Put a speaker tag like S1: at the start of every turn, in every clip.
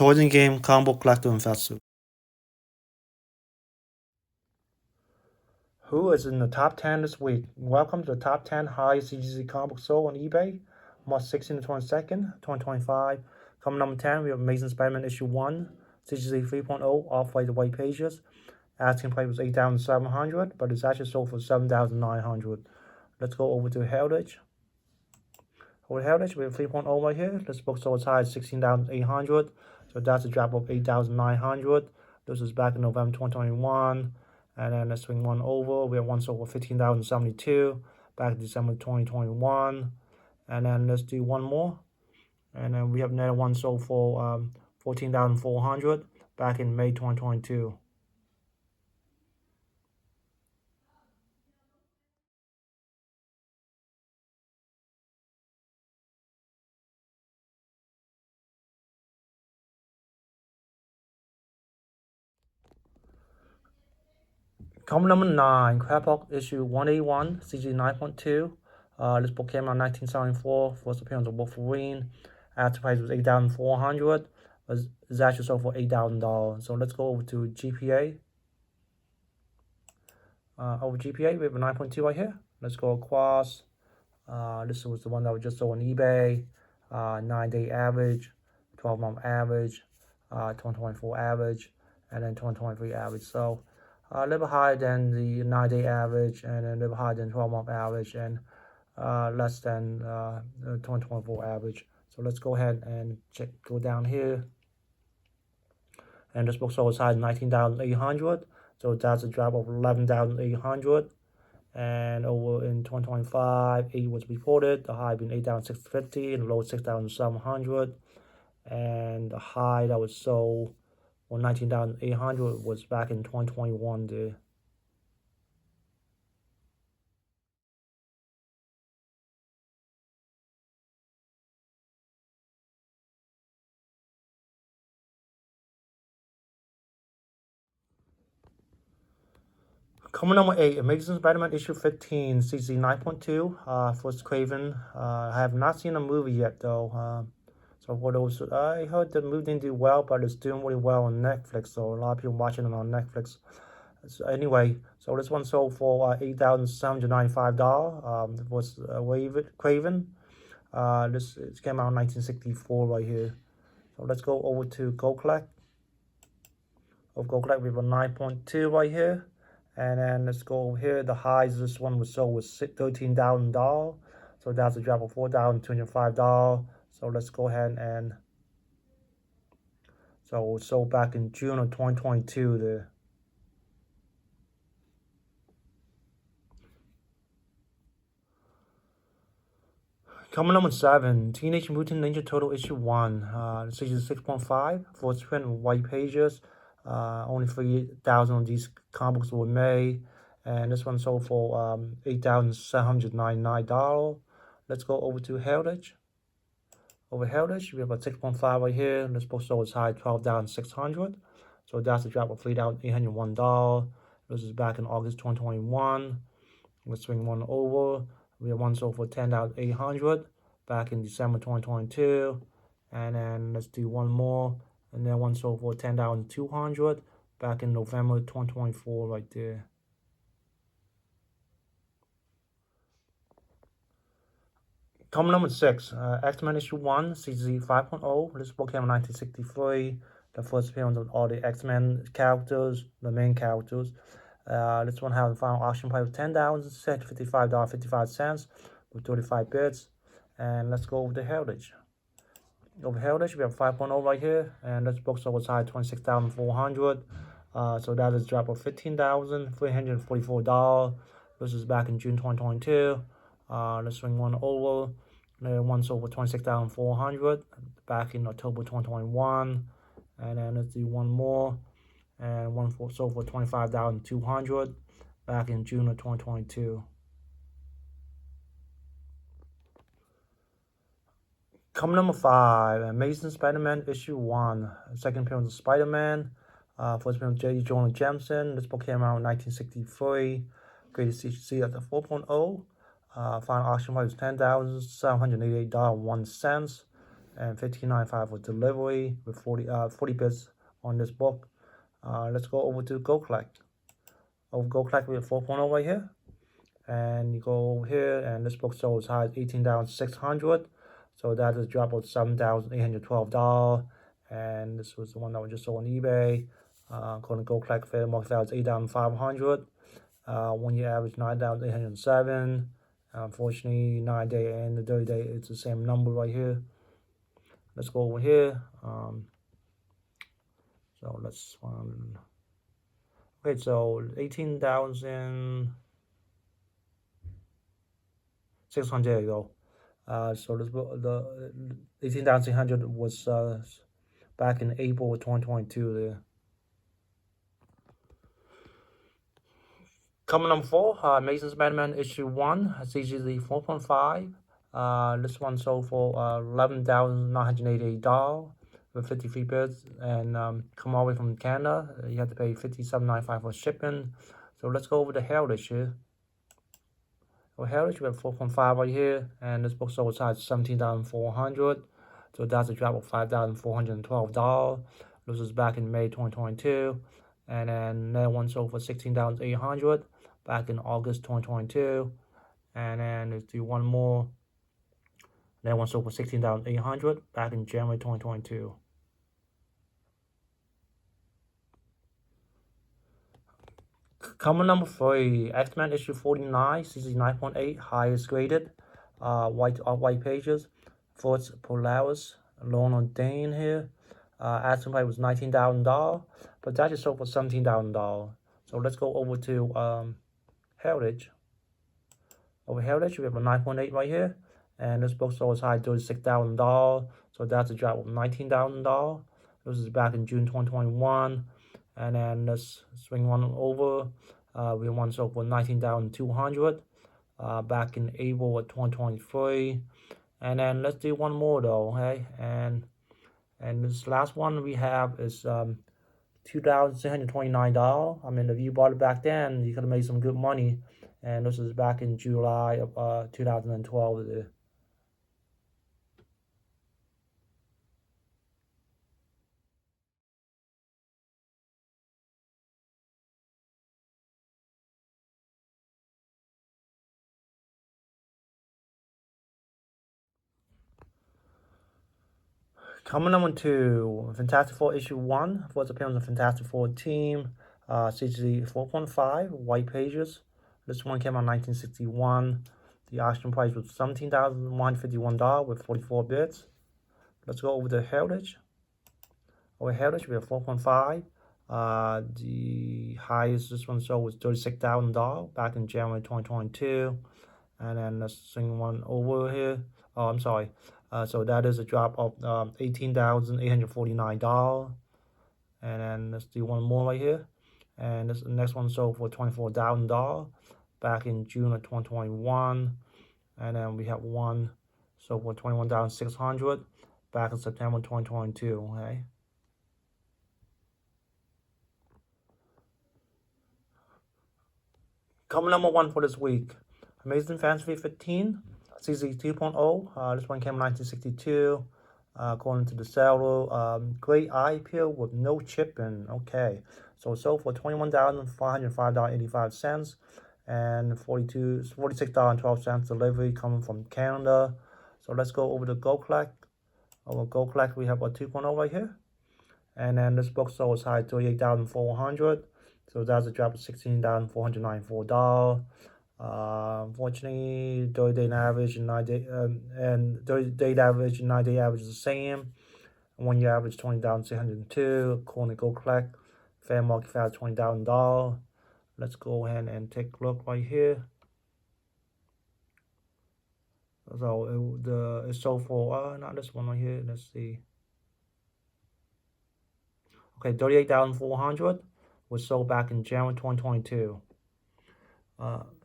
S1: Toys and Game Combo Collector Investor. Who is in the top 10 this week? Welcome to the top 10 highest CGC comic book sold on eBay, March 16 to 22nd, 2025. Coming number 10, we have Amazing Spider-Man issue 1, CGC 3.0, off-white to white pages. Asking price was $8,700, but it's actually sold for $7,900. Let's go over to Heritage. Over Heritage, we have 3.0 right here. This book sold as high as $16,800, so that's a drop of $8,900. This was back in November 2021. And then let's swing one over. We have one sold for $15,072 back in December 2021. And then let's do one more. And then we have another one sold for $14,400 back in May 2022. Comic number 9, Crab issue 181, CG 9.2. This book came out in 1974, first appearance of Wolverine. After price was $8,400. It's actually sold for $8,000. So let's go over to GPA. Over GPA, we have a 9.2 right here. Let's go across. This was the one that was just sold on eBay. 9-day average, 12-month average, 2024 average, and then 2023 average. So a little higher than the 9-day average, and a little higher than 12-month average, and less than 2024 average. So let's go ahead and go down here. And this book sold as high as $19,800. So that's a drop of $11,800. And over in 2025, 8 was reported. The high being $8,650 and the low $6,700. And the high that was sold for $19,800 was back in 2021 there. Coming number 8, Amazing Spider-Man issue 15, CC 9.2, first Craven. I have not seen the movie yet though. So for those, I heard the movie didn't do well, but it's doing really well on Netflix. So a lot of people watching it on Netflix. So anyway, so this one sold for $8,795. It was Craven. This came out in 1964 right here. So let's go over to Go Collect. Of Go Collect, we have a 9.2 right here. And then let's go over here. The highs this one was sold was $13,000. So that's a drop of $4,205. So let's go ahead and so it sold back in June of 2022 there. Coming number 7, Teenage Mutant Ninja Turtle issue 1, season 6.5, first print with white pages. Only 3,000 of these comic books were made, and this one sold for $8,799. Let's go over to Heritage. Over Heritage, we have a 6.5 right here. This book sold as high as $12,600. So that's a drop of $3,801. This is back in August 2021. Let's swing one over. We have one sold for $10,800 back in December 2022. And then let's do one more. And then one sold for $10,200 back in November 2024 right there. Coming number 6, X-Men issue 1, CGC 5.0. This book came in 1963. The first appearance of all the X-Men characters, the main characters. This one has a final auction price of $10,655.55 with 35 bits. And let's go over to Heritage. Over Heritage, we have 5.0 right here, and this book sold as high as $26,400. So that is a drop of $15,344. This is back in June 2022. Let's swing one over. Then one sold for $26,400 back in October 2021. And then let's do one more. And one sold for $25,200 back in June of 2022. Coming number 5, Amazing Spider-Man issue 1, second appearance of Spider-Man. First appearance of J. Jonah Jameson. This book came out in 1963. Graded CGC at the 4.0. Final auction price was $10,788.01. and $15.95 for delivery with 40 bits on this book. Let's go over to Go Collect. Over Go Collect, we have 4.0 right here. And you go over here, and this book sold as high as $18,600. So that is a drop of $7,812. And this was the one that was just sold on eBay. According to Go Collect, fair market value is $8,500. 1 year average 9,807. Unfortunately, 9-day and the 30-day, it's the same number right here. Let's go over here. So let's okay, so 18,600. There you go. So the 18,600 was back in April of 2022 there. Coming number 4, Mason's Batman issue 1, CGC 4.5. This one sold for $11,988 with 53 bits, and come all the way from Canada. You have to pay $57.95 for shipping. So let's go over the Heritage here. For Heritage, we have 4.5 right here, and this book sold as $17,400. So that's a drop of $5,412. This was back in May 2022. And then that one sold for $16,800 back in August 2022. And then let's do one more. That one sold for $16,800 back in January 2022. Coming number 3, X-Men issue 49, CC 9.8, highest graded, white pages. Force Polaris, Lone on Dane here. Asking price was $19,000, but that just sold for $17,000. So let's go over to Heritage. Over Heritage, we have a 9.8 right here, and this book sold as high as $36,000. So that's a drop of $19,000. This is back in June 2021. And then let's swing one over. We have one sold for $19,200 back in April of 2023. And then let's do one more though, okay? And this last one we have is $2,629. I mean, if you bought it back then, you could have made some good money. And this is back in July of 2012. Coming on to Fantastic Four issue 1, first appearance of Fantastic Four team, CGC 4.5, white pages. This one came out in 1961. The auction price was $17,151 with 44 bits. Let's go over to Heritage. Over Heritage, we have 4.5. The highest this one sold was $36,000 back in January 2022. And then let's swing one over here. Oh, I'm sorry. So that is a drop of $18,849. And then let's do one more right here. And this next one sold for $24,000 back in June of 2021. And then we have one sold for $21,600 back in September 2022. Okay. Coming number 1 for this week, Amazing Fantasy 15, CZ 2.0. This one came in 1962. According to the seller, great eye appeal with no chipping. Okay, so it sold for $21,505.85 and $46.12 delivery coming from Canada. So let's go over to Go Collect. Over Go Collect, we have a 2.0 right here. And then this book sold as high as $38,400. So that's a drop of $16,494. Unfortunately, 30-day average and 9-day and 30-day average and 9-day average is the same. 1 year average $20,602. According to Go Collect, fair market value $20,000. Let's go ahead and take a look right here. So it sold for not this one right here. Let's see. Okay, $38,400 was sold back in January 2022.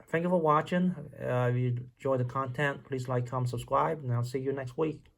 S1: Thank you for watching. If you enjoyed the content, please like, comment, subscribe, and I'll see you next week.